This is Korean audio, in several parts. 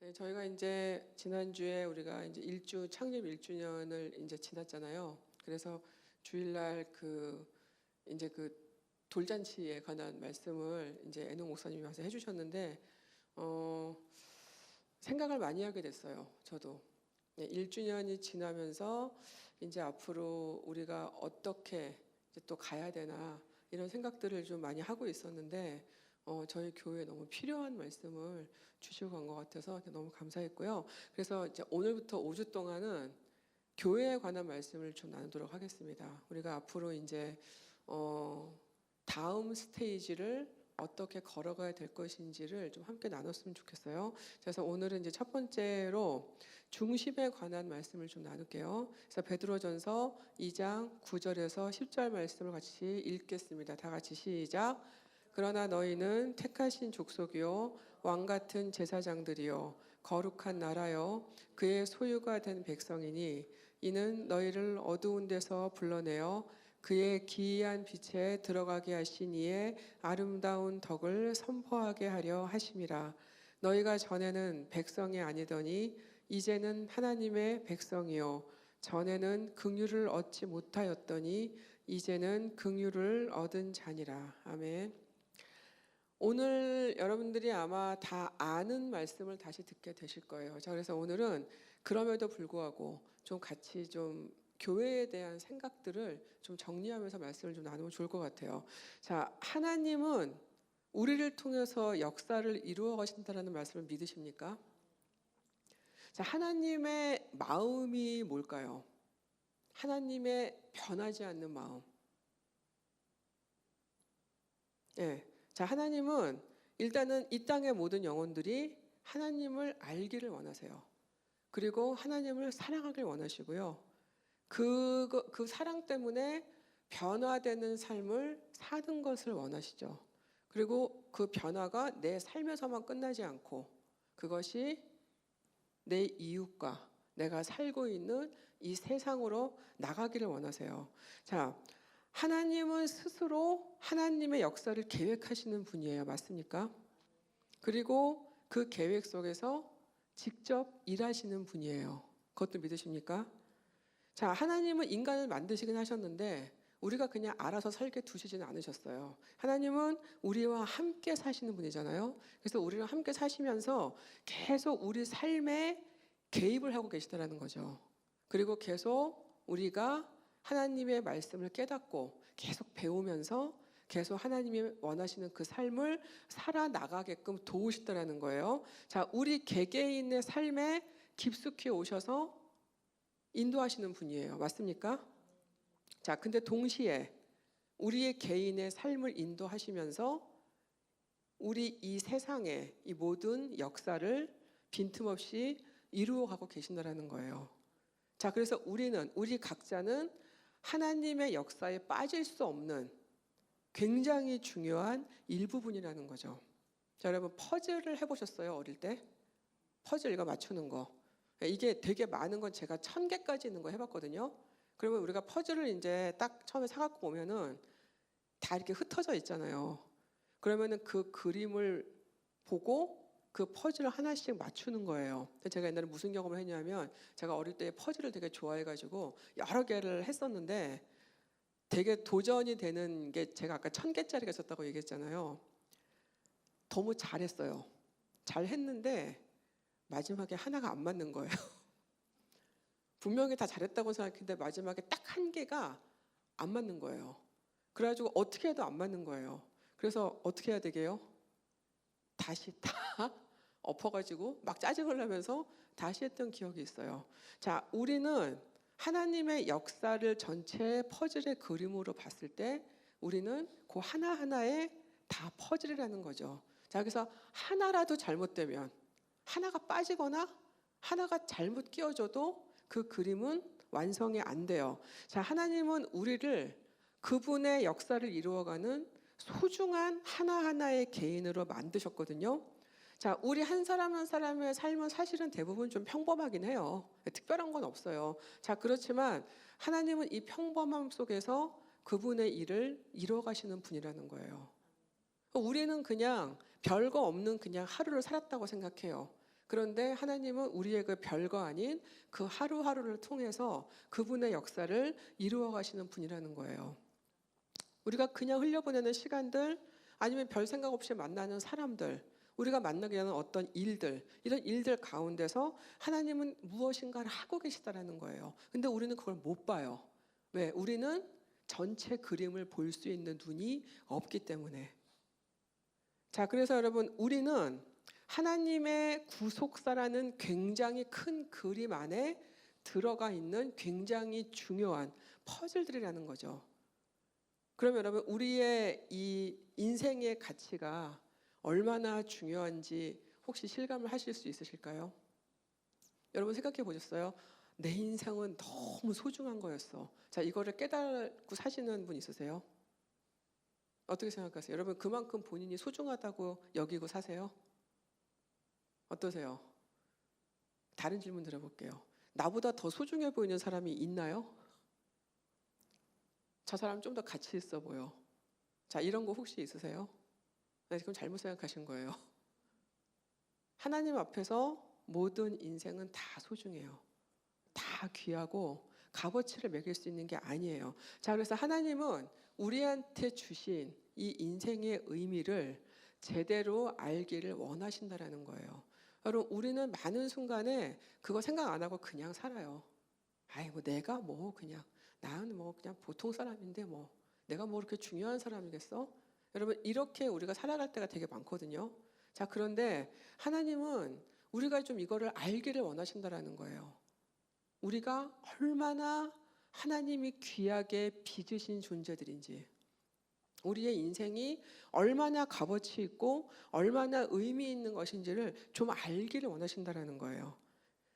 네, 저희가 이제 지난주에 우리가 이제 창립 1주년을 이제 지났잖아요. 그래서 주일날 이제 돌잔치에 관한 말씀을 이제 애농 목사님이 와서 해주셨는데 생각을 많이 하게 됐어요. 저도 1주년이 지나면서 이제 앞으로 우리가 어떻게 이제 또 가야 되나 이런 생각들을 좀 많이 하고 있었는데 저희 교회에 너무 필요한 말씀을 주시고 간 것 같아서 너무 감사했고요. 그래서 이제 오늘부터 5주 동안은 교회에 관한 말씀을 좀 나누도록 하겠습니다. 우리가 앞으로 이제 다음 스테이지를 어떻게 걸어가야 될 것인지를 좀 함께 나눴으면 좋겠어요. 그래서 오늘은 이제 첫 번째로 중심에 관한 말씀을 좀 나눌게요. 그래서 베드로전서 2장 9절에서 10절 말씀을 같이 읽겠습니다. 다 같이 시작. 그러나 너희는 택하신 족속이요 왕 같은 제사장들이요 거룩한 나라요 그의 소유가 된 백성이니 이는 너희를 어두운 데서 불러내어 그의 기이한 빛에 들어가게 하신 이의 아름다운 덕을 선포하게 하려 하심이라. 너희가 전에는 백성이 아니더니 이제는 하나님의 백성이요 전에는 긍휼을 얻지 못하였더니 이제는 긍휼을 얻은 자니라. 아멘. 오늘 여러분들이 아마 다 아는 말씀을 다시 듣게 되실 거예요. 자, 그래서 오늘은 그럼에도 불구하고 좀 같이 좀 교회에 대한 생각들을 좀 정리하면서 말씀을 좀 나누면 좋을 것 같아요. 자, 하나님은 우리를 통해서 역사를 이루어 가신다는 말씀을 믿으십니까? 자, 하나님의 마음이 뭘까요? 하나님의 변하지 않는 마음. 예. 자, 하나님은 일단은 이 땅의 모든 영혼들이 하나님을 알기를 원하세요. 그리고 하나님을 사랑하길 원하시고요. 그 사랑 때문에 변화되는 삶을 사는 것을 원하시죠. 그리고 그 변화가 내 삶에서만 끝나지 않고 그것이 내 이웃과 내가 살고 있는 이 세상으로 나가기를 원하세요. 자, 하나님은 스스로 하나님의 역사를 계획하시는 분이에요. 맞습니까? 그리고 그 계획 속에서 직접 일하시는 분이에요. 그것도 믿으십니까? 자, 하나님은 인간을 만드시긴 하셨는데 우리가 그냥 알아서 살게 두시지는 않으셨어요. 하나님은 우리와 함께 사시는 분이잖아요. 그래서 우리랑 함께 사시면서 계속 우리 삶에 개입을 하고 계시다는 거죠. 그리고 계속 우리가 하나님의 말씀을 깨닫고 계속 배우면서 계속 하나님이 원하시는 그 삶을 살아나가게끔 도우시더라는 거예요. 자, 우리 개개인의 삶에 깊숙이 오셔서 인도하시는 분이에요. 맞습니까? 자, 근데 동시에 우리의 개인의 삶을 인도하시면서 우리 이 세상의 이 모든 역사를 빈틈없이 이루어가고 계신다라는 거예요. 자, 그래서 우리 각자는 하나님의 역사에 빠질 수 없는 굉장히 중요한 일부분이라는 거죠. 자, 여러분 퍼즐을 해보셨어요? 어릴 때? 퍼즐 이거 맞추는 거. 이게 되게 많은 건 제가 1000개까지 있는 거 해봤거든요. 그러면 우리가 퍼즐을 이제 딱 처음에 사갖고 오면은 다 이렇게 흩어져 있잖아요. 그러면은 그 그림을 보고 그 퍼즐을 하나씩 맞추는 거예요. 제가 옛날에 무슨 경험을 했냐면 제가 어릴 때 퍼즐을 되게 좋아해가지고 여러 개를 했었는데 되게 도전이 되는 게 제가 아까 1000개짜리가 있었다고 얘기했잖아요. 너무 잘했어요. 잘했는데 마지막에 하나가 안 맞는 거예요. 분명히 다 잘했다고 생각했는데 마지막에 딱 한 개가 안 맞는 거예요. 그래가지고 어떻게 해도 안 맞는 거예요. 그래서 어떻게 해야 되게요? 다시 다 엎어가지고 막 짜증을 내면서 다시 했던 기억이 있어요. 자, 우리는 하나님의 역사를 전체 퍼즐의 그림으로 봤을 때 우리는 그 하나하나에 다 퍼즐이라는 거죠. 자, 그래서 하나라도 잘못되면 하나가 빠지거나 하나가 잘못 끼워져도 그 그림은 완성이 안 돼요. 자, 하나님은 우리를 그분의 역사를 이루어가는 소중한 하나하나의 개인으로 만드셨거든요. 자, 우리 한 사람 한 사람의 삶은 사실은 대부분 좀 평범하긴 해요. 특별한 건 없어요. 자, 그렇지만 하나님은 이 평범함 속에서 그분의 일을 이루어가시는 분이라는 거예요. 우리는 그냥 별거 없는 그냥 하루를 살았다고 생각해요. 그런데 하나님은 우리의 그 별거 아닌 그 하루하루를 통해서 그분의 역사를 이루어 가시는 분이라는 거예요. 우리가 그냥 흘려보내는 시간들, 아니면 별 생각 없이 만나는 사람들, 우리가 만나게 되는 어떤 일들, 이런 일들 가운데서 하나님은 무엇인가를 하고 계시다라는 거예요. 근데 우리는 그걸 못 봐요. 왜? 우리는 전체 그림을 볼 수 있는 눈이 없기 때문에. 자, 그래서 여러분, 우리는 하나님의 구속사라는 굉장히 큰 그림 안에 들어가 있는 굉장히 중요한 퍼즐들이라는 거죠. 그럼 여러분, 우리의 이 인생의 가치가 얼마나 중요한지 혹시 실감을 하실 수 있으실까요? 여러분 생각해 보셨어요? 내 인생은 너무 소중한 거였어. 자, 이거를 깨닫고 사시는 분 있으세요? 어떻게 생각하세요? 여러분, 그만큼 본인이 소중하다고 여기고 사세요? 어떠세요? 다른 질문 드려볼게요. 나보다 더 소중해 보이는 사람이 있나요? 저 사람 좀 더 가치 있어 보여. 자, 이런 거 혹시 있으세요? 네, 그럼 잘못 생각하신 거예요. 하나님 앞에서 모든 인생은 다 소중해요. 다 귀하고 값어치를 매길 수 있는 게 아니에요. 자, 그래서 하나님은 우리한테 주신 이 인생의 의미를 제대로 알기를 원하신다라는 거예요. 여러분, 우리는 많은 순간에 그거 생각 안 하고 그냥 살아요. 아이, 뭐 내가 뭐 그냥 나는 뭐 그냥 보통 사람인데 뭐 내가 뭐 그렇게 중요한 사람이겠어? 여러분, 이렇게 우리가 살아갈 때가 되게 많거든요. 자, 그런데 하나님은 우리가 좀 이거를 알기를 원하신다라는 거예요. 우리가 얼마나 하나님이 귀하게 빚으신 존재들인지, 우리의 인생이 얼마나 값어치 있고 얼마나 의미 있는 것인지를 좀 알기를 원하신다라는 거예요.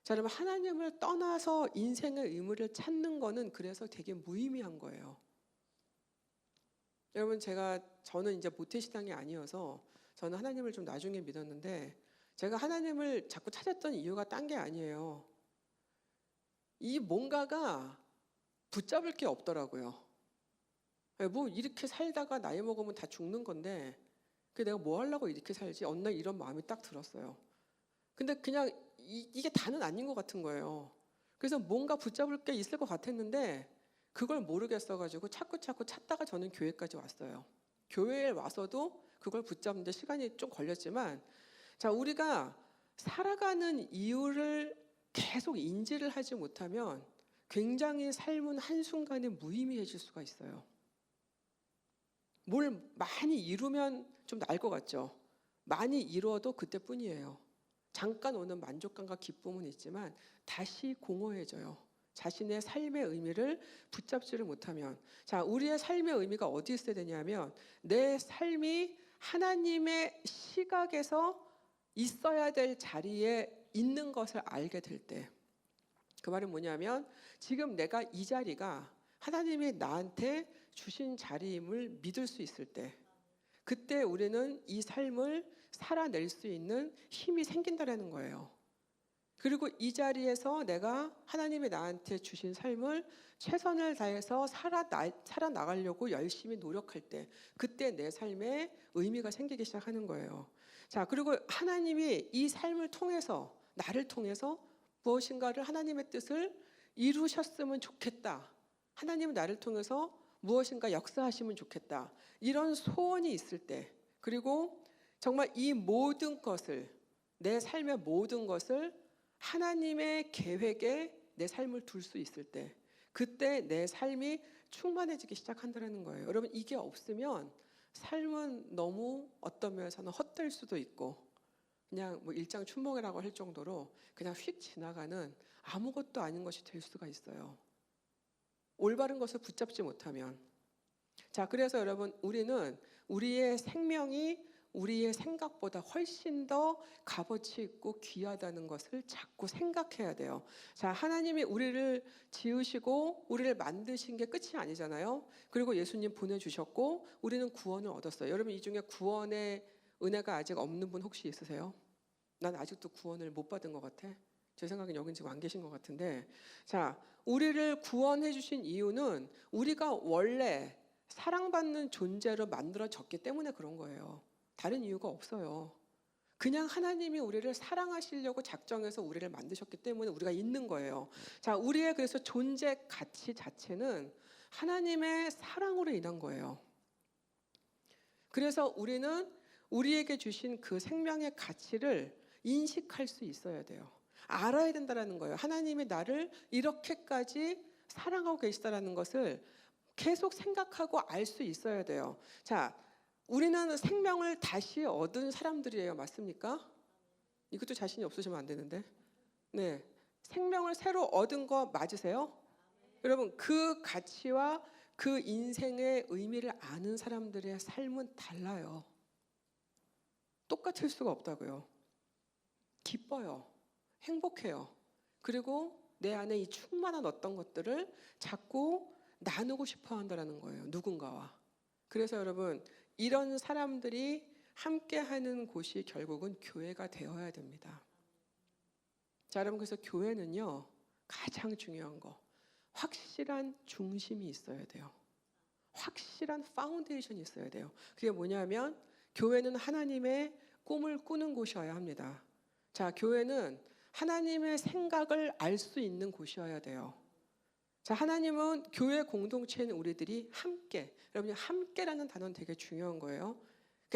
자, 여러분, 하나님을 떠나서 인생의 의미를 찾는 거는 그래서 되게 무의미한 거예요. 여러분, 저는 이제 모태신앙이 아니어서 저는 하나님을 좀 나중에 믿었는데, 제가 하나님을 자꾸 찾았던 이유가 딴 게 아니에요. 이 뭔가가 붙잡을 게 없더라고요. 뭐 이렇게 살다가 나이 먹으면 다 죽는 건데, 내가 뭐 하려고 이렇게 살지? 어느 날 이런 마음이 딱 들었어요. 근데 그냥 이게 다는 아닌 것 같은 거예요. 그래서 뭔가 붙잡을 게 있을 것 같았는데 그걸 모르겠어가지고 자꾸 찾다가 저는 교회까지 왔어요. 교회에 와서도 그걸 붙잡는데 시간이 좀 걸렸지만, 자, 우리가 살아가는 이유를 계속 인지를 하지 못하면 굉장히 삶은 한순간에 무의미해질 수가 있어요. 뭘 많이 이루면 좀 나을 것 같죠? 많이 이루어도 그때뿐이에요. 잠깐 오는 만족감과 기쁨은 있지만 다시 공허해져요. 자신의 삶의 의미를 붙잡지를 못하면. 자, 우리의 삶의 의미가 어디 있어야 되냐면 내 삶이 하나님의 시각에서 있어야 될 자리에 있는 것을 알게 될 때, 그 말은 뭐냐면 지금 내가 이 자리가 하나님이 나한테 주신 자리임을 믿을 수 있을 때, 그때 우리는 이 삶을 살아낼 수 있는 힘이 생긴다라는 거예요. 그리고 이 자리에서 내가 하나님이 나한테 주신 삶을 최선을 다해서 살아나가려고 열심히 노력할 때, 그때 내 삶에 의미가 생기기 시작하는 거예요. 자, 그리고 하나님이 이 삶을 통해서, 나를 통해서 무엇인가를, 하나님의 뜻을 이루셨으면 좋겠다. 하나님은 나를 통해서 무엇인가 역사하시면 좋겠다. 이런 소원이 있을 때, 그리고 정말 이 모든 것을, 내 삶의 모든 것을 하나님의 계획에 내 삶을 둘 수 있을 때, 그때 내 삶이 충만해지기 시작한다는 거예요. 여러분, 이게 없으면 삶은 너무 어떤 면에서는 헛될 수도 있고 그냥 뭐 일장춘몽이라고 할 정도로 그냥 휙 지나가는 아무것도 아닌 것이 될 수가 있어요. 올바른 것을 붙잡지 못하면. 자, 그래서 여러분, 우리는 우리의 생명이 우리의 생각보다 훨씬 더 값어치 있고 귀하다는 것을 자꾸 생각해야 돼요. 자, 하나님이 우리를 지으시고 우리를 만드신 게 끝이 아니잖아요. 그리고 예수님 보내주셨고 우리는 구원을 얻었어요. 여러분, 이 중에 구원의 은혜가 아직 없는 분 혹시 있으세요? 난 아직도 구원을 못 받은 것 같아. 제 생각엔 여긴 지금 안 계신 것 같은데, 자, 우리를 구원해 주신 이유는 우리가 원래 사랑받는 존재로 만들어졌기 때문에 그런 거예요. 다른 이유가 없어요. 그냥 하나님이 우리를 사랑하시려고 작정해서 우리를 만드셨기 때문에 우리가 있는 거예요. 자, 우리의 그래서 존재 가치 자체는 하나님의 사랑으로 인한 거예요. 그래서 우리는 우리에게 주신 그 생명의 가치를 인식할 수 있어야 돼요. 알아야 된다는 거예요. 하나님이 나를 이렇게까지 사랑하고 계시다는 것을 계속 생각하고 알 수 있어야 돼요. 자, 우리는 생명을 다시 얻은 사람들이에요. 맞습니까? 이것도 자신이 없으시면 안 되는데. 네. 생명을 새로 얻은 거 맞으세요? 여러분, 그 가치와 그 인생의 의미를 아는 사람들의 삶은 달라요. 똑같을 수가 없다고요. 기뻐요. 행복해요. 그리고 내 안에 이 충만한 어떤 것들을 자꾸 나누고 싶어 한다는 거예요. 누군가와. 그래서 여러분, 이런 사람들이 함께하는 곳이 결국은 교회가 되어야 됩니다. 자, 여러분, 그래서 교회는요, 가장 중요한 거, 확실한 중심이 있어야 돼요. 확실한 파운데이션이 있어야 돼요. 그게 뭐냐면 교회는 하나님의 꿈을 꾸는 곳이어야 합니다. 자, 교회는 하나님의 생각을 알 수 있는 곳이어야 돼요. 자, 하나님은 교회 공동체인 우리들이 함께, 여러분이 함께라는 단어는 되게 중요한 거예요.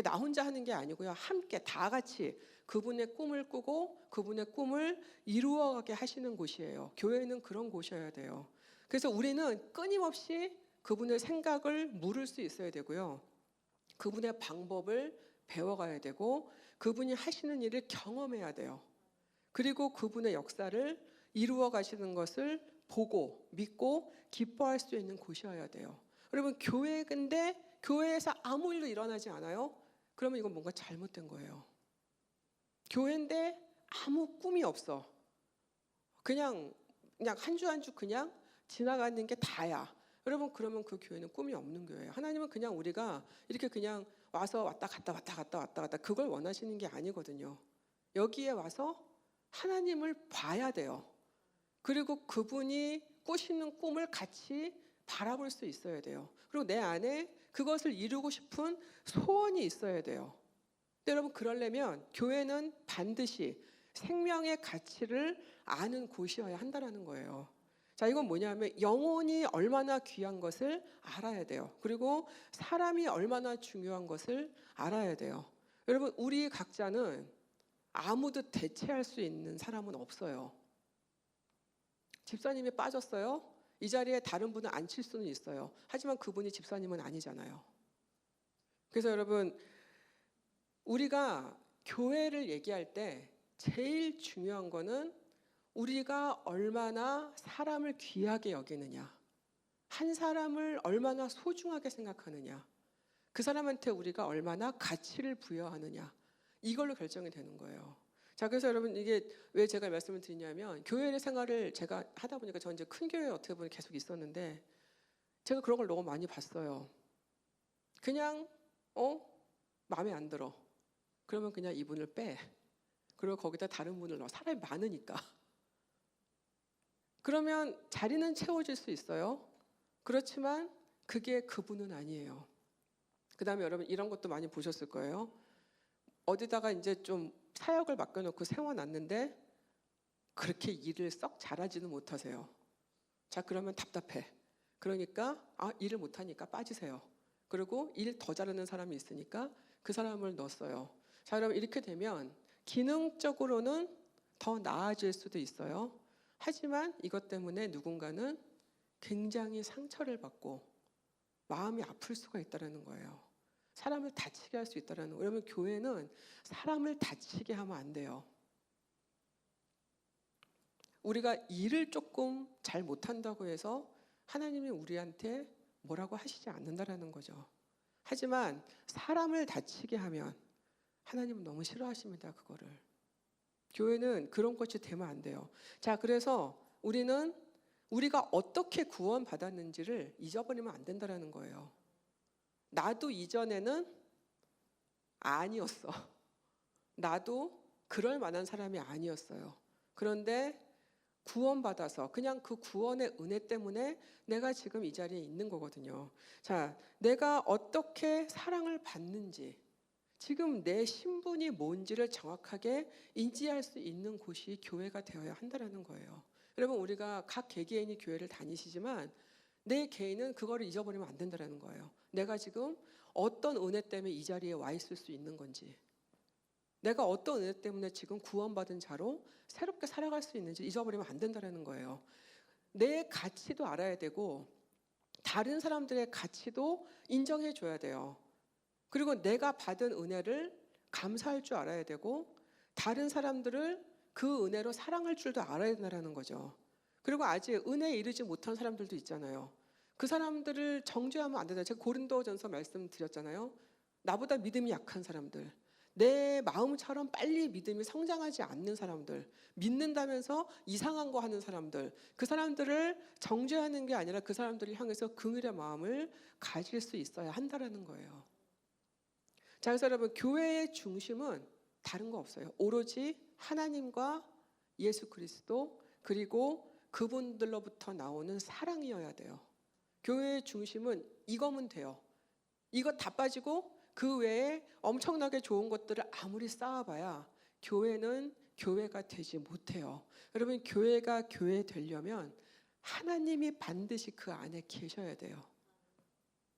나 혼자 하는 게 아니고요. 함께 다 같이 그분의 꿈을 꾸고 그분의 꿈을 이루어가게 하시는 곳이에요. 교회는 그런 곳이어야 돼요. 그래서 우리는 끊임없이 그분의 생각을 물을 수 있어야 되고요. 그분의 방법을 배워가야 되고 그분이 하시는 일을 경험해야 돼요. 그리고 그분의 역사를 이루어 가시는 것을 보고 믿고 기뻐할 수 있는 곳이어야 돼요. 여러분, 교회인데 교회에서 아무 일도 일어나지 않아요? 그러면 이건 뭔가 잘못된 거예요. 교회인데 아무 꿈이 없어. 그냥 한 주 한 주 그냥 지나가는 게 다야. 여러분, 그러면 그 교회는 꿈이 없는 교회예요. 하나님은 그냥 우리가 이렇게 그냥 와서 왔다 갔다 그걸 원하시는 게 아니거든요. 여기에 와서 하나님을 봐야 돼요. 그리고 그분이 꾸시는 꿈을 같이 바라볼 수 있어야 돼요. 그리고 내 안에 그것을 이루고 싶은 소원이 있어야 돼요. 근데 여러분, 그러려면 교회는 반드시 생명의 가치를 아는 곳이어야 한다는 거예요. 자, 이건 뭐냐면 영혼이 얼마나 귀한 것을 알아야 돼요. 그리고 사람이 얼마나 중요한 것을 알아야 돼요. 여러분, 우리 각자는 아무도 대체할 수 있는 사람은 없어요. 집사님이 빠졌어요. 이 자리에 다른 분을 앉힐 수는 있어요. 하지만 그분이 집사님은 아니잖아요. 그래서 여러분, 우리가 교회를 얘기할 때 제일 중요한 거는 우리가 얼마나 사람을 귀하게 여기느냐, 한 사람을 얼마나 소중하게 생각하느냐, 그 사람한테 우리가 얼마나 가치를 부여하느냐, 이걸로 결정이 되는 거예요. 자, 그래서 여러분, 이게 왜 제가 말씀을 드리냐면 교회 생활을 제가 하다 보니까 저 이제 큰 교회에 어떻게 보면 계속 있었는데 제가 그런 걸 너무 많이 봤어요. 그냥 마음에 안 들어. 그러면 그냥 이분을 빼. 그리고 거기다 다른 분을 넣어. 사람이 많으니까. 그러면 자리는 채워질 수 있어요. 그렇지만 그게 그분은 아니에요. 그 다음에 여러분, 이런 것도 많이 보셨을 거예요. 어디다가 이제 좀 사역을 맡겨놓고 세워놨는데 그렇게 일을 썩 잘하지는 못하세요. 자, 그러면 답답해. 그러니까 일을 못하니까 빠지세요. 그리고 일 더 잘하는 사람이 있으니까 그 사람을 넣었어요. 자, 여러분, 이렇게 되면 기능적으로는 더 나아질 수도 있어요. 하지만 이것 때문에 누군가는 굉장히 상처를 받고 마음이 아플 수가 있다는 거예요. 사람을 다치게 할 수 있다는 거예요. 여러분, 교회는 사람을 다치게 하면 안 돼요. 우리가 일을 조금 잘 못한다고 해서 하나님이 우리한테 뭐라고 하시지 않는다라는 거죠. 하지만 사람을 다치게 하면 하나님은 너무 싫어하십니다. 그거를. 교회는 그런 것이 되면 안 돼요. 자, 그래서 우리는 우리가 어떻게 구원받았는지를 잊어버리면 안 된다는 거예요. 나도 이전에는 아니었어. 나도 그럴 만한 사람이 아니었어요. 그런데 구원받아서 그냥 그 구원의 은혜 때문에 내가 지금 이 자리에 있는 거거든요. 자, 내가 어떻게 사랑을 받는지, 지금 내 신분이 뭔지를 정확하게 인지할 수 있는 곳이 교회가 되어야 한다는 거예요. 여러분, 우리가 각 개개인이 교회를 다니시지만 내 개인은 그거를 잊어버리면 안 된다는 거예요. 내가 지금 어떤 은혜 때문에 이 자리에 와 있을 수 있는 건지, 내가 어떤 은혜 때문에 지금 구원받은 자로 새롭게 살아갈 수 있는지 잊어버리면 안 된다는 거예요. 내 가치도 알아야 되고 다른 사람들의 가치도 인정해 줘야 돼요. 그리고 내가 받은 은혜를 감사할 줄 알아야 되고 다른 사람들을 그 은혜로 사랑할 줄도 알아야 된다는 거죠. 그리고 아직 은혜에 이르지 못한 사람들도 있잖아요. 그 사람들을 정죄하면 안 된다. 제가 고린도전서 말씀드렸잖아요. 나보다 믿음이 약한 사람들, 내 마음처럼 빨리 믿음이 성장하지 않는 사람들, 믿는다면서 이상한 거 하는 사람들, 그 사람들을 정죄하는 게 아니라 그 사람들을 향해서 긍휼의 마음을 가질 수 있어야 한다는 거예요. 자, 그래서 여러분, 교회의 중심은 다른 거 없어요. 오로지 하나님과 예수 그리스도, 그리고 그분들로부터 나오는 사랑이어야 돼요. 교회의 중심은 이거면 돼요. 이거 다 빠지고 그 외에 엄청나게 좋은 것들을 아무리 쌓아봐야 교회는 교회가 되지 못해요. 여러분, 교회가 교회 되려면 하나님이 반드시 그 안에 계셔야 돼요.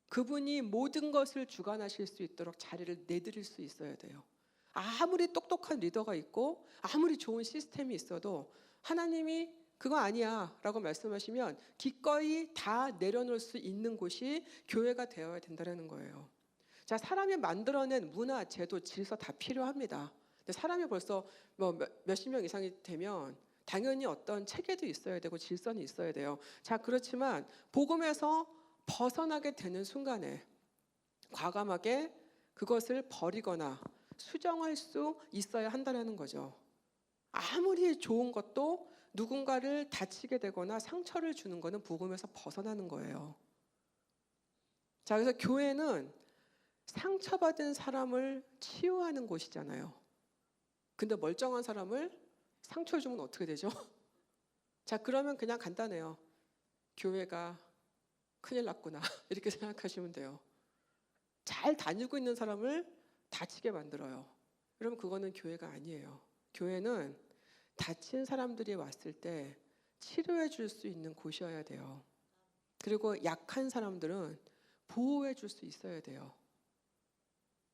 그분이 모든 것을 주관하실 수 있도록 자리를 내드릴 수 있어야 돼요. 아무리 똑똑한 리더가 있고 아무리 좋은 시스템이 있어도 하나님이 그거 아니야 라고 말씀하시면 기꺼이 다 내려놓을 수 있는 곳이 교회가 되어야 된다는 거예요. 자, 사람이 만들어낸 문화, 제도, 질서 다 필요합니다. 근데 사람이 벌써 뭐 몇십 명 이상이 되면 당연히 어떤 체계도 있어야 되고 질서는 있어야 돼요. 자, 그렇지만 복음에서 벗어나게 되는 순간에 과감하게 그것을 버리거나 수정할 수 있어야 한다는 거죠. 아무리 좋은 것도 누군가를 다치게 되거나 상처를 주는 것은 복음에서 벗어나는 거예요. 자, 그래서 교회는 상처받은 사람을 치유하는 곳이잖아요. 근데 멀쩡한 사람을 상처 주면 어떻게 되죠? 자, 그러면 그냥 간단해요. 교회가 큰일 났구나 이렇게 생각하시면 돼요. 잘 다니고 있는 사람을 다치게 만들어요. 그러면 그거는 교회가 아니에요. 교회는 다친 사람들이 왔을 때 치료해 줄 수 있는 곳이어야 돼요. 그리고 약한 사람들은 보호해 줄 수 있어야 돼요.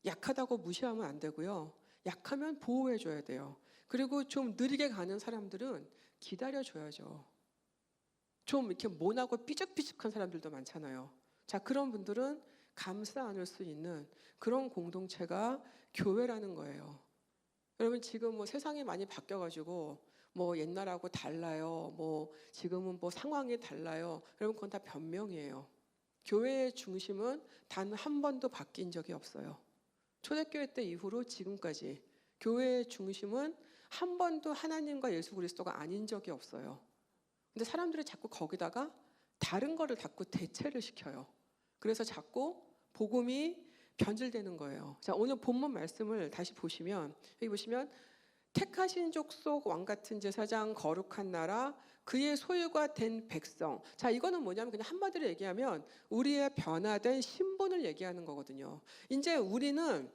약하다고 무시하면 안 되고요. 약하면 보호해 줘야 돼요. 그리고 좀 느리게 가는 사람들은 기다려 줘야죠. 좀 이렇게 모나고 삐죽삐죽한 사람들도 많잖아요. 자, 그런 분들은 감싸 안을 수 있는 그런 공동체가 교회라는 거예요. 여러분, 지금 뭐 세상이 많이 바뀌어가지고 뭐 옛날하고 달라요. 뭐 지금은 뭐 상황이 달라요. 여러분, 그건 다 변명이에요. 교회의 중심은 단 한 번도 바뀐 적이 없어요. 초대교회 때 이후로 지금까지 교회의 중심은 한 번도 하나님과 예수 그리스도가 아닌 적이 없어요. 근데 사람들이 자꾸 거기다가 다른 거를 자꾸 대체를 시켜요. 그래서 자꾸 복음이 변질되는 거예요. 자, 오늘 본문 말씀을 다시 보시면 여기 보시면 택하신 족속 왕 같은 제사장 거룩한 나라 그의 소유가 된 백성. 자, 이거는 뭐냐면 그냥 한마디로 얘기하면 우리의 변화된 신분을 얘기하는 거거든요. 이제 우리는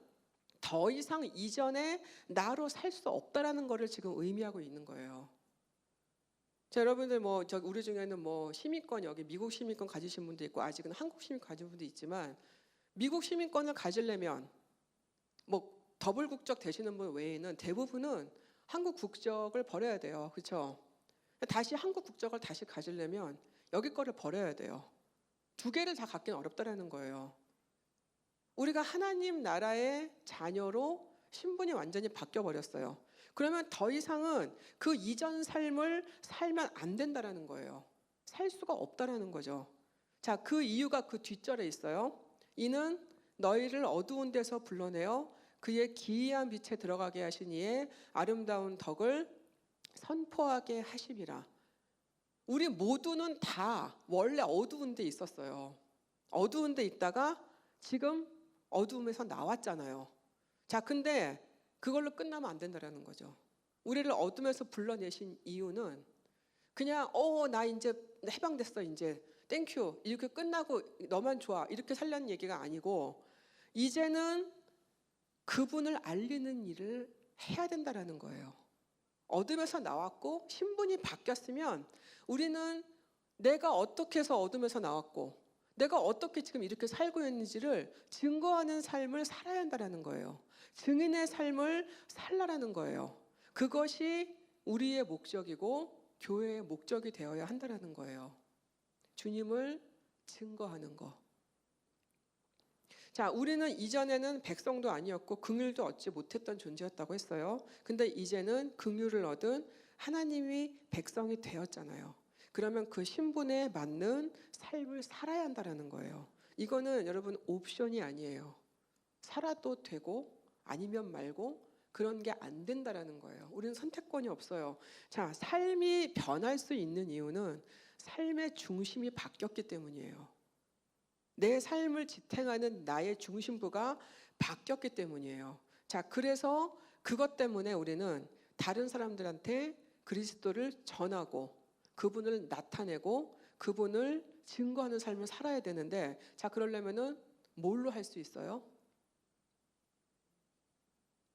더 이상 이전에 나로 살 수 없다라는 거를 지금 의미하고 있는 거예요. 자, 여러분들 뭐 우리 중에는 뭐 시민권, 여기 미국 시민권 가지신 분도 있고 아직은 한국 시민권 가진 분도 있지만 미국 시민권을 가지려면 뭐 더블 국적 되시는 분 외에는 대부분은 한국 국적을 버려야 돼요. 그렇죠? 다시 한국 국적을 다시 가지려면 여기 거를 버려야 돼요. 두 개를 다 갖기는 어렵다라는 거예요. 우리가 하나님 나라의 자녀로 신분이 완전히 바뀌어 버렸어요. 그러면 더 이상은 그 이전 삶을 살면 안 된다라는 거예요. 살 수가 없다라는 거죠. 자, 그 이유가 그 뒷절에 있어요. 이는 너희를 어두운 데서 불러내어 그의 기이한 빛에 들어가게 하신 이의 아름다운 덕을 선포하게 하심이라. 우리 모두는 다 원래 어두운 데 있었어요. 어두운 데 있다가 지금 어두움에서 나왔잖아요. 자, 근데 그걸로 끝나면 안 된다라는 거죠. 우리를 어둠에서 불러내신 이유는 그냥 나 이제 해방됐어, 이제 땡큐 이렇게 끝나고 너만 좋아 이렇게 살려는 얘기가 아니고 이제는 그분을 알리는 일을 해야 된다라는 거예요. 어둠에서 나왔고 신분이 바뀌었으면 우리는 내가 어떻게 해서 어둠에서 나왔고 내가 어떻게 지금 이렇게 살고 있는지를 증거하는 삶을 살아야 한다는 거예요. 증인의 삶을 살라라는 거예요. 그것이 우리의 목적이고 교회의 목적이 되어야 한다는 거예요. 주님을 증거하는 거. 자, 우리는 이전에는 백성도 아니었고 긍휼도 얻지 못했던 존재였다고 했어요. 근데 이제는 긍휼을 얻은 하나님이 백성이 되었잖아요. 그러면 그 신분에 맞는 삶을 살아야 한다는 거예요. 이거는 여러분 옵션이 아니에요. 살아도 되고 아니면 말고 그런 게 안 된다는 거예요. 우리는 선택권이 없어요. 자, 삶이 변할 수 있는 이유는 삶의 중심이 바뀌었기 때문이에요. 내 삶을 지탱하는 나의 중심부가 바뀌었기 때문이에요. 자, 그래서 그것 때문에 우리는 다른 사람들한테 그리스도를 전하고 그분을 나타내고 그분을 증거하는 삶을 살아야 되는데, 자, 그러려면은 뭘로 할 수 있어요?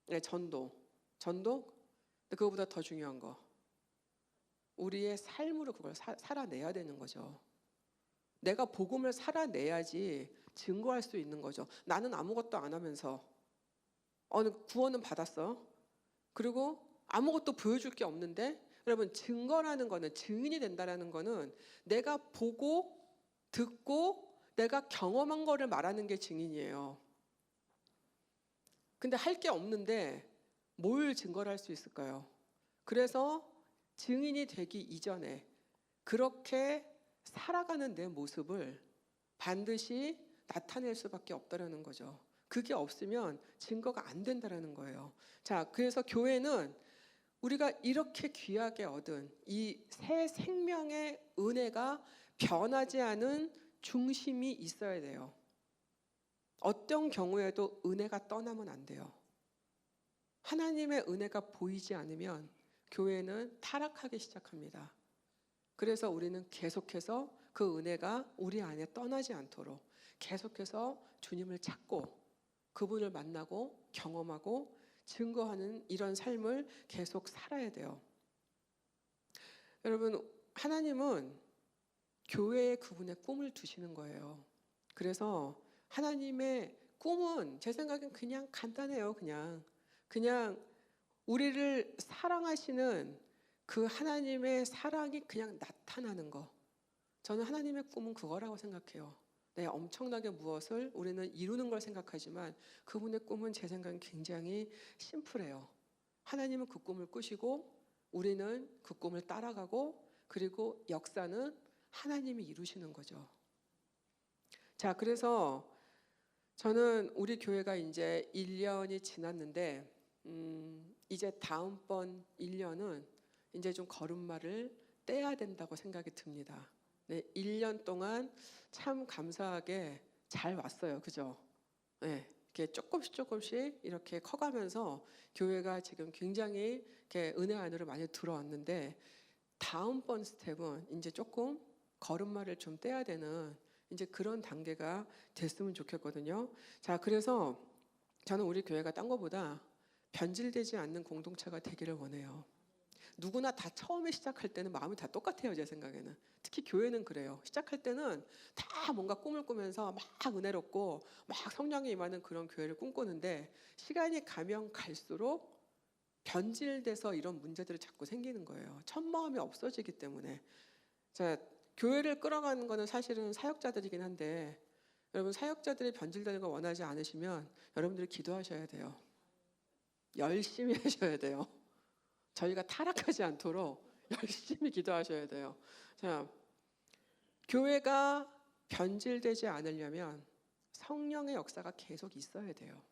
네, 전도. 근데 그거보다 더 중요한 거, 우리의 삶으로 그걸 살아내야 되는 거죠. 내가 복음을 살아내야지 증거할 수 있는 거죠. 나는 아무것도 안 하면서 구원은 받았어. 그리고 아무것도 보여줄 게 없는데, 여러분 증거라는 거는, 증인이 된다라는 거는 내가 보고 듣고 내가 경험한 거를 말하는 게 증인이에요. 근데 할 게 없는데 뭘 증거를 할 수 있을까요? 그래서 증인이 되기 이전에 그렇게 살아가는 내 모습을 반드시 나타낼 수밖에 없다라는 거죠. 그게 없으면 증거가 안 된다라는 거예요. 자, 그래서 교회는 우리가 이렇게 귀하게 얻은 이 새 생명의 은혜가 변하지 않은 중심이 있어야 돼요. 어떤 경우에도 은혜가 떠나면 안 돼요. 하나님의 은혜가 보이지 않으면 교회는 타락하기 시작합니다. 그래서 우리는 계속해서 그 은혜가 우리 안에 떠나지 않도록 계속해서 주님을 찾고 그분을 만나고 경험하고 증거하는 이런 삶을 계속 살아야 돼요. 여러분, 하나님은 교회에 그분의 꿈을 두시는 거예요. 그래서 하나님의 꿈은 제 생각엔 그냥 간단해요. 그냥 우리를 사랑하시는 그 하나님의 사랑이 그냥 나타나는 거. 저는 하나님의 꿈은 그거라고 생각해요. 네, 엄청나게 무엇을 우리는 이루는 걸 생각하지만 그분의 꿈은 제 생각엔 굉장히 심플해요. 하나님은 그 꿈을 꾸시고 우리는 그 꿈을 따라가고, 그리고 역사는 하나님이 이루시는 거죠. 자, 그래서 저는 우리 교회가 이제 1년이 지났는데 이제 다음번 1년은 이제 좀 걸음마를 떼야 된다고 생각이 듭니다. 네, 1년 동안 참 감사하게 잘 왔어요. 그죠? 네, 이렇게 조금씩 이렇게 커가면서 교회가 지금 굉장히 이렇게 은혜 안으로 많이 들어왔는데, 다음번 스텝은 이제 조금 걸음마를 좀 떼야 되는 이제 그런 단계가 됐으면 좋겠거든요. 자, 그래서 저는 우리 교회가 딴 거보다 변질되지 않는 공동체가 되기를 원해요. 누구나 다 처음에 시작할 때는 마음이 다 똑같아요. 제 생각에는. 특히 교회는 그래요. 시작할 때는 다 뭔가 꿈을 꾸면서 막 은혜롭고 막 성령이 임하는 그런 교회를 꿈꾸는데, 시간이 가면 갈수록 변질돼서 이런 문제들이 자꾸 생기는 거예요. 첫 마음이 없어지기 때문에. 자, 교회를 끌어가는 거는 사실은 사역자들이긴 한데, 여러분 사역자들이 변질되는 거 원하지 않으시면 여러분들이 기도하셔야 돼요. 열심히 하셔야 돼요. 저희가 타락하지 않도록 열심히 기도하셔야 돼요. 자, 교회가 변질되지 않으려면 성령의 역사가 계속 있어야 돼요.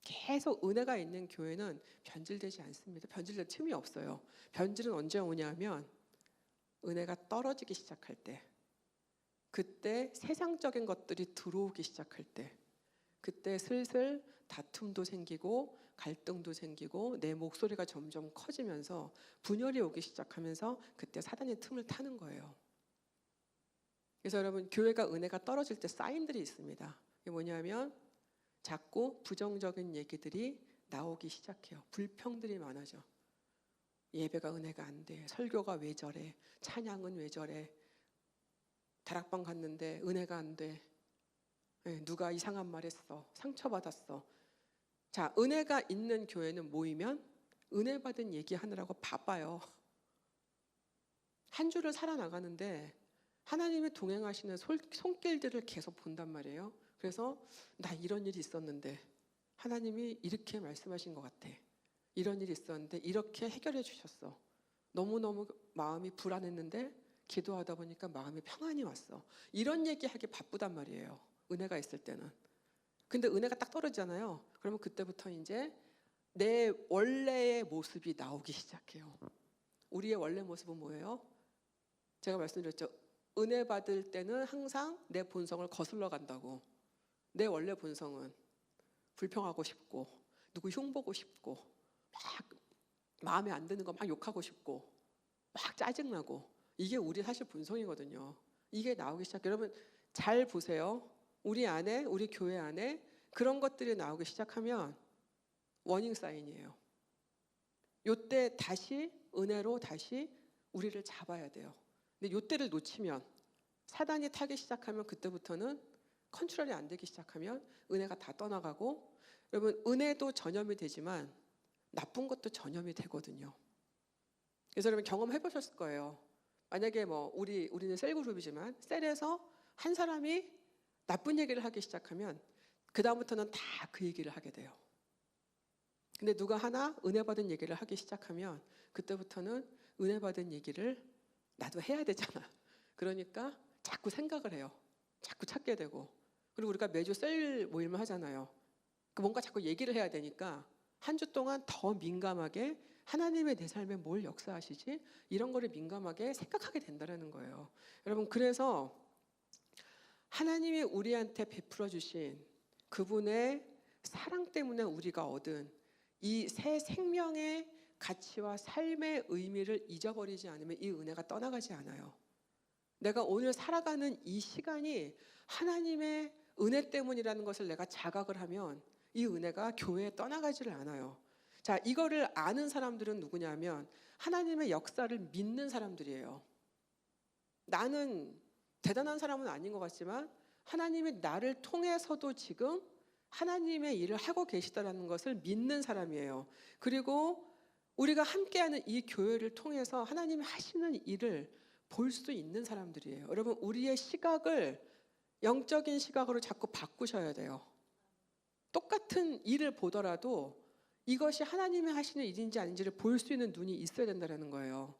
계속 은혜가 있는 교회는 변질되지 않습니다. 변질될 틈이 없어요. 변질은 언제 오냐면 은혜가 떨어지기 시작할 때, 그때 세상적인 것들이 들어오기 시작할 때, 그때 슬슬 다툼도 생기고 갈등도 생기고 내 목소리가 점점 커지면서 분열이 오기 시작하면서 그때 사단의 틈을 타는 거예요. 그래서 여러분, 교회가 은혜가 떨어질 때 사인들이 있습니다. 이게 뭐냐면 자꾸 부정적인 얘기들이 나오기 시작해요. 불평들이 많아져. 예배가 은혜가 안 돼. 설교가 왜 저래. 찬양은 왜 저래. 다락방 갔는데 은혜가 안 돼. 누가 이상한 말 했어. 상처받았어. 자, 은혜가 있는 교회는 모이면 은혜 받은 얘기하느라고 바빠요. 한 주를 살아나가는데 하나님의 동행하시는 손길들을 계속 본단 말이에요. 그래서 나 이런 일이 있었는데 하나님이 이렇게 말씀하신 것 같아. 이런 일이 있었는데 이렇게 해결해 주셨어. 너무너무 마음이 불안했는데 기도하다 보니까 마음이 평안이 왔어. 이런 얘기하기 바쁘단 말이에요. 은혜가 있을 때는. 근데 은혜가 딱 떨어지잖아요. 그러면 그때부터 이제 내 원래의 모습이 나오기 시작해요. 우리의 원래 모습은 뭐예요? 제가 말씀드렸죠. 은혜 받을 때는 항상 내 본성을 거슬러 간다고. 내 원래 본성은 불평하고 싶고 누구 흉보고 싶고 막 마음에 안 드는 거 막 욕하고 싶고 막 짜증나고 이게 우리 사실 본성이거든요. 이게 나오기 시작해요. 여러분 잘 보세요. 우리 안에 우리 교회 안에 그런 것들이 나오기 시작하면 워닝 사인이에요. 요때 다시 은혜로 다시 우리를 잡아야 돼요. 근데 요때를 놓치면 사단이 타기 시작하면 그때부터는 컨트롤이 안 되기 시작하면 은혜가 다 떠나가고 여러분 은혜도 전염이 되지만 나쁜 것도 전염이 되거든요. 그래서 여러분 경험해 보셨을 거예요. 만약에 뭐 우리는 셀그룹이지만 셀에서 한 사람이 나쁜 얘기를 하기 시작하면 그 다음부터는 다 그 얘기를 하게 돼요. 근데 누가 하나 은혜 받은 얘기를 하기 시작하면 그때부터는 은혜 받은 얘기를 나도 해야 되잖아. 그러니까 자꾸 생각을 해요. 자꾸 찾게 되고. 그리고 우리가 매주 셀 모임을 하잖아요. 뭔가 자꾸 얘기를 해야 되니까 한 주 동안 더 민감하게 하나님의 내 삶에 뭘 역사하시지? 이런 거를 민감하게 생각하게 된다는 거예요. 여러분 그래서 하나님이 우리한테 베풀어 주신 그분의 사랑 때문에 우리가 얻은 이 새 생명의 가치와 삶의 의미를 잊어버리지 않으면 이 은혜가 떠나가지 않아요. 내가 오늘 살아가는 이 시간이 하나님의 은혜 때문이라는 것을 내가 자각을 하면 이 은혜가 교회에 떠나가지를 않아요. 자, 이거를 아는 사람들은 누구냐면 하나님의 역사를 믿는 사람들이에요. 나는 대단한 사람은 아닌 것 같지만 하나님이 나를 통해서도 지금 하나님의 일을 하고 계시다는 것을 믿는 사람이에요. 그리고 우리가 함께하는 이 교회를 통해서 하나님이 하시는 일을 볼 수 있는 사람들이에요. 여러분 우리의 시각을 영적인 시각으로 자꾸 바꾸셔야 돼요. 똑같은 일을 보더라도 이것이 하나님이 하시는 일인지 아닌지를 볼 수 있는 눈이 있어야 된다는 거예요.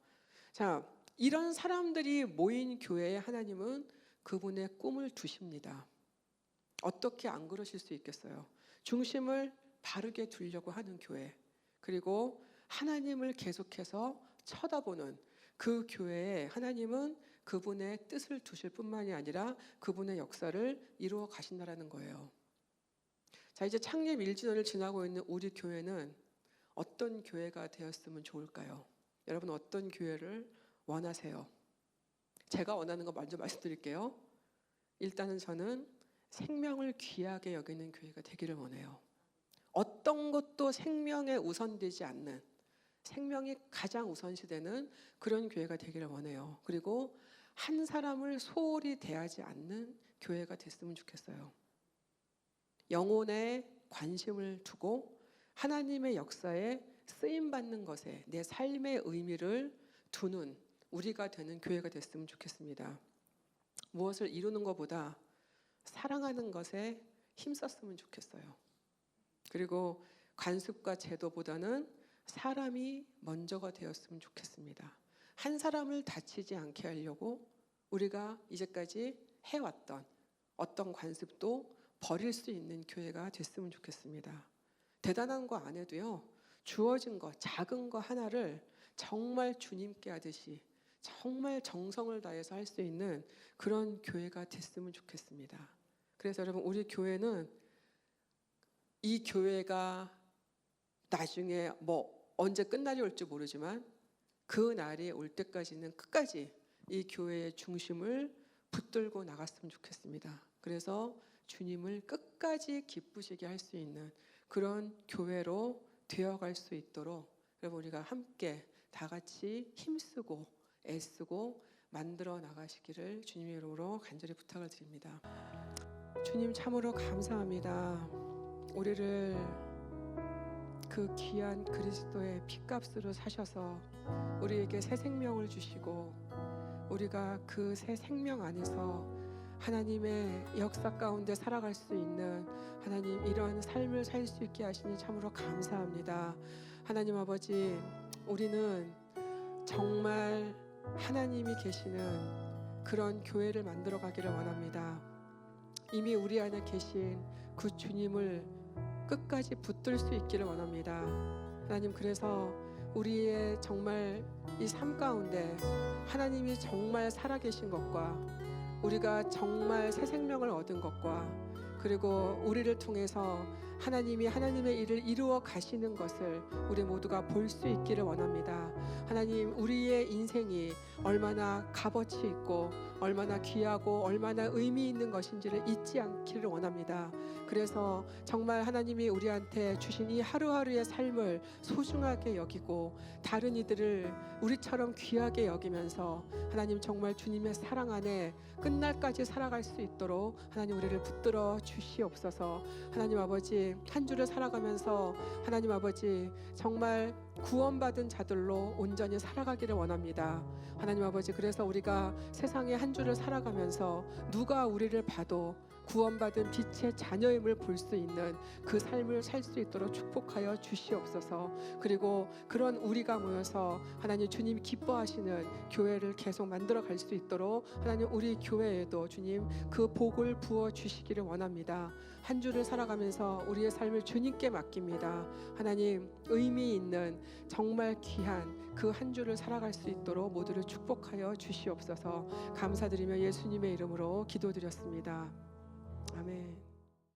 자, 이런 사람들이 모인 교회에 하나님은 그분의 꿈을 두십니다. 어떻게 안 그러실 수 있겠어요? 중심을 바르게 두려고 하는 교회, 그리고 하나님을 계속해서 쳐다보는 그 교회에 하나님은 그분의 뜻을 두실 뿐만이 아니라 그분의 역사를 이루어 가신다는 거예요. 자, 이제 창립 1주년을 지나고 있는 우리 교회는 어떤 교회가 되었으면 좋을까요? 여러분 어떤 교회를 원하세요? 제가 원하는 거 먼저 말씀드릴게요. 일단은 저는 생명을 귀하게 여기는 교회가 되기를 원해요. 어떤 것도 생명에 우선되지 않는, 생명이 가장 우선시되는 그런 교회가 되기를 원해요. 그리고 한 사람을 소홀히 대하지 않는 교회가 됐으면 좋겠어요. 영혼에 관심을 두고 하나님의 역사에 쓰임받는 것에 내 삶의 의미를 두는 우리가 되는 교회가 됐으면 좋겠습니다. 무엇을 이루는 것보다 사랑하는 것에 힘썼으면 좋겠어요. 그리고 관습과 제도보다는 사람이 먼저가 되었으면 좋겠습니다. 한 사람을 다치지 않게 하려고 우리가 이제까지 해왔던 어떤 관습도 버릴 수 있는 교회가 됐으면 좋겠습니다. 대단한 거 안 해도요, 주어진 거, 작은 거 하나를 정말 주님께 하듯이 정말 정성을 다해서 할 수 있는 그런 교회가 됐으면 좋겠습니다. 그래서 여러분 우리 교회는 이 교회가 나중에 뭐 언제 끝날이 올지 모르지만 그 날이 올 때까지는 끝까지 이 교회의 중심을 붙들고 나갔으면 좋겠습니다. 그래서 주님을 끝까지 기쁘시게 할 수 있는 그런 교회로 되어갈 수 있도록 여러분 우리가 함께 다 같이 힘쓰고 애쓰고 만들어 나가시기를 주님의 이름으로 간절히 부탁을 드립니다. 주님 참으로 감사합니다. 우리를 그 귀한 그리스도의 피값으로 사셔서 우리에게 새 생명을 주시고 우리가 그 새 생명 안에서 하나님의 역사 가운데 살아갈 수 있는 하나님 이런 삶을 살 수 있게 하시니 참으로 감사합니다. 하나님 아버지, 우리는 정말 하나님이 계시는 그런 교회를 만들어 가기를 원합니다. 이미 우리 안에 계신 그 주님을 끝까지 붙들 수 있기를 원합니다. 하나님, 그래서 우리의 정말 이 삶 가운데 하나님이 정말 살아계신 것과 우리가 정말 새 생명을 얻은 것과 그리고 우리를 통해서 하나님이 하나님의 일을 이루어 가시는 것을 우리 모두가 볼 수 있기를 원합니다. 하나님, 우리의 인생이 얼마나 값어치 있고 얼마나 귀하고 얼마나 의미 있는 것인지를 잊지 않기를 원합니다. 그래서 정말 하나님이 우리한테 주신 이 하루하루의 삶을 소중하게 여기고 다른 이들을 우리처럼 귀하게 여기면서 하나님 정말 주님의 사랑 안에 끝날까지 살아갈 수 있도록 하나님 우리를 붙들어 주시옵소서. 하나님 아버지, 한 주를 살아가면서 하나님 아버지 정말 구원받은 자들로 온전히 살아가기를 원합니다. 하나님 아버지, 그래서 우리가 세상에 한 주를 살아가면서 누가 우리를 봐도 구원받은 빛의 자녀임을 볼 수 있는 그 삶을 살 수 있도록 축복하여 주시옵소서. 그리고 그런 우리가 모여서 하나님 주님 기뻐하시는 교회를 계속 만들어 갈 수 있도록 하나님 우리 교회에도 주님 그 복을 부어 주시기를 원합니다. 한 주를 살아가면서 우리의 삶을 주님께 맡깁니다. 하나님, 의미 있는 정말 귀한 그 한 주를 살아갈 수 있도록 모두를 축복하여 주시옵소서. 감사드리며 예수님의 이름으로 기도드렸습니다. 아멘.